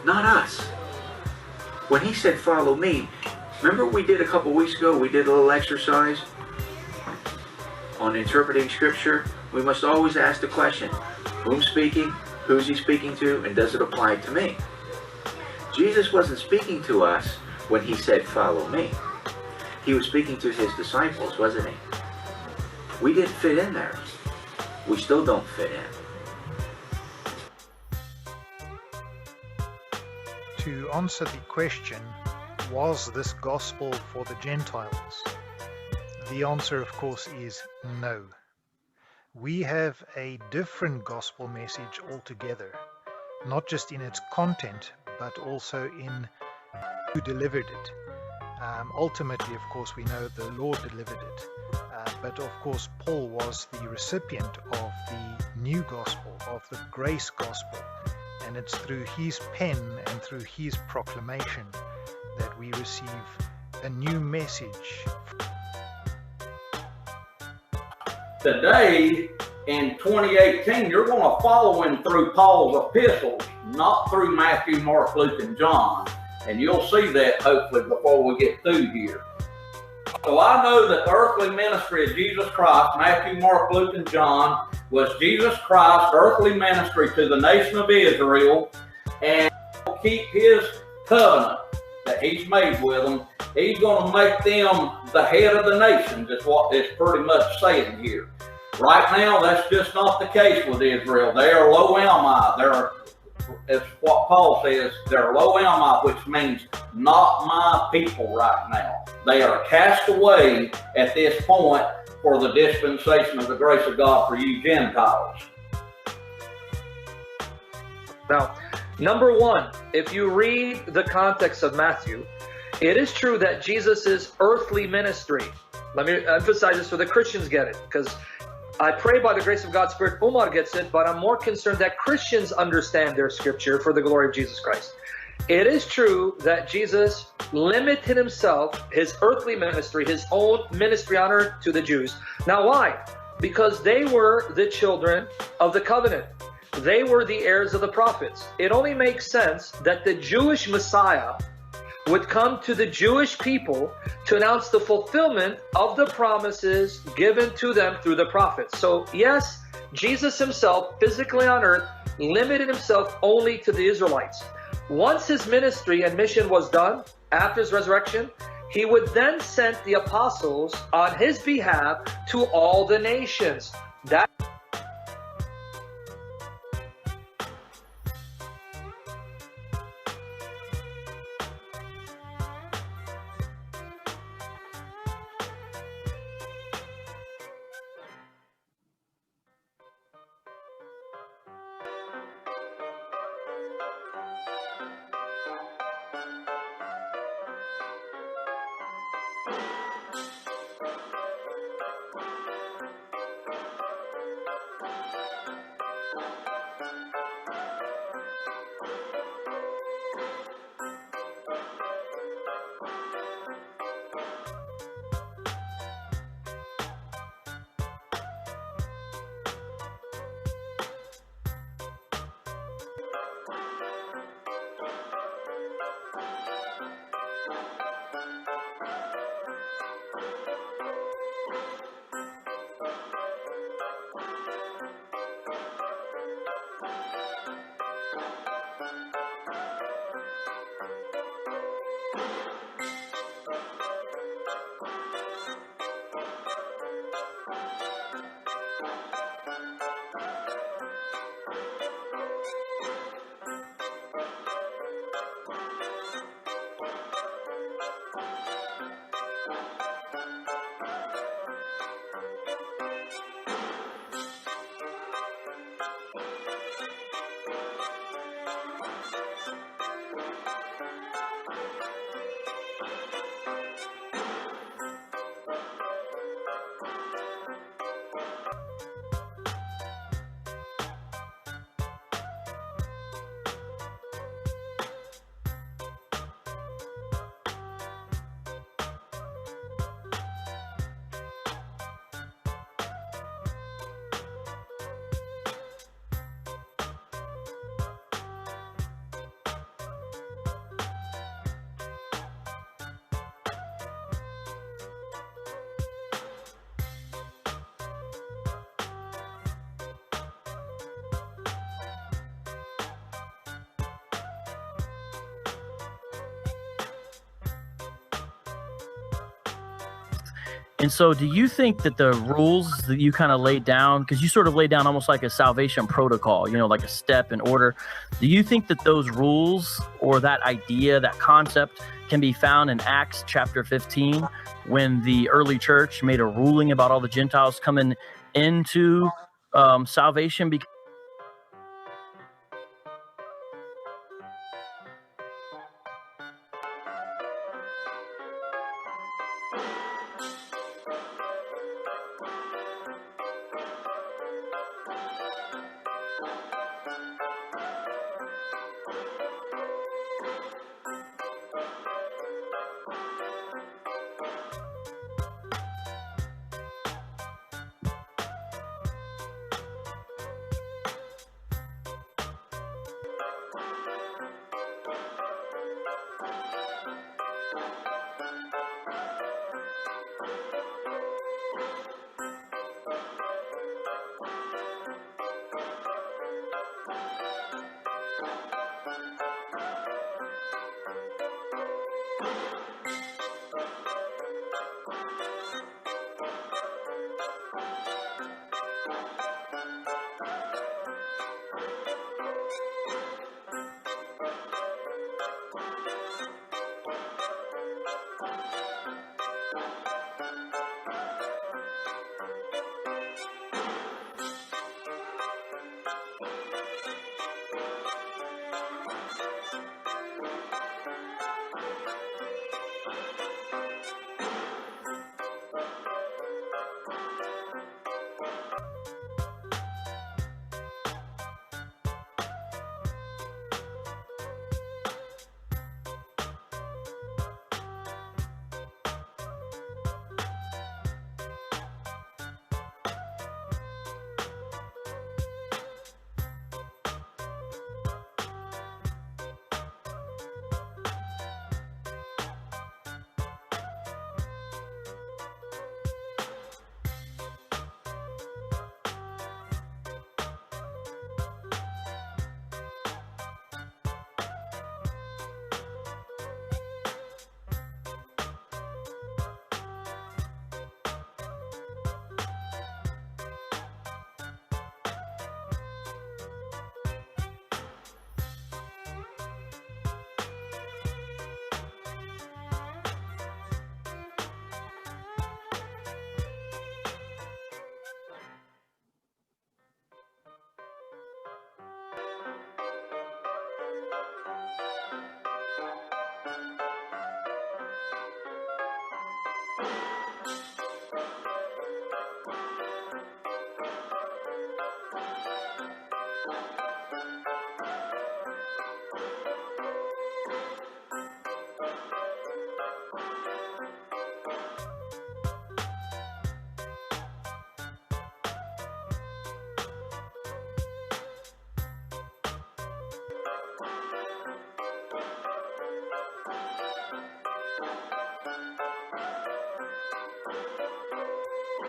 not us. When he said, follow me, remember we did a couple weeks ago, we did a little exercise on interpreting scripture? We must always ask the question, who's speaking, who's he speaking to, and does it apply to me? Jesus wasn't speaking to us when he said, follow me. He was speaking to his disciples, wasn't he? We didn't fit in there. We still don't fit in. To answer the question, was this gospel for the Gentiles? The answer, of course, is no. We have a different gospel message altogether, not just in its content, but also in who delivered it. Ultimately, of course, we know the Lord delivered it, but of course, Paul was the recipient of the new gospel, of the grace gospel, and it's through his pen and through his proclamation that we receive a new message. Today, in 2018, you're going to follow him through Paul's epistles, not through Matthew, Mark, Luke, and John. And you'll see that, hopefully, before we get through here. So I know that the earthly ministry of Jesus Christ, Matthew, Mark, Luke, and John, was Jesus Christ's earthly ministry to the nation of Israel, and keep his covenant that he's made with them. He's going to make them the head of the nations, is what it's pretty much saying here. Right now, that's just not the case with Israel. They are low Elmi. It's what Paul says, they're low Elmi, which means not my people right now. They are cast away at this point for the dispensation of the grace of God for you Gentiles. Now, number one, if you read the context of Matthew, it is true that Jesus' earthly ministry, let me emphasize this so the Christians get it, because I pray by the grace of God's Spirit, Umar gets it, but I'm more concerned that Christians understand their scripture for the glory of Jesus Christ. It is true that Jesus limited himself, his earthly ministry, his own ministry on earth to the Jews. Now why? Because they were the children of the covenant. They were the heirs of the prophets. It only makes sense that the Jewish Messiah would come to the Jewish people to announce the fulfillment of the promises given to them through the prophets. So yes, Jesus himself, physically on earth, limited himself only to the Israelites. Once his ministry and mission was done, after his resurrection, he would then send the apostles on his behalf to all the nations. That And so do you think that the rules that you kind of laid down, because you sort of laid down almost like a salvation protocol, you know, like a step in order, do you think that those rules or that idea, that concept can be found in Acts chapter 15 when the early church made a ruling about all the Gentiles coming into salvation? Because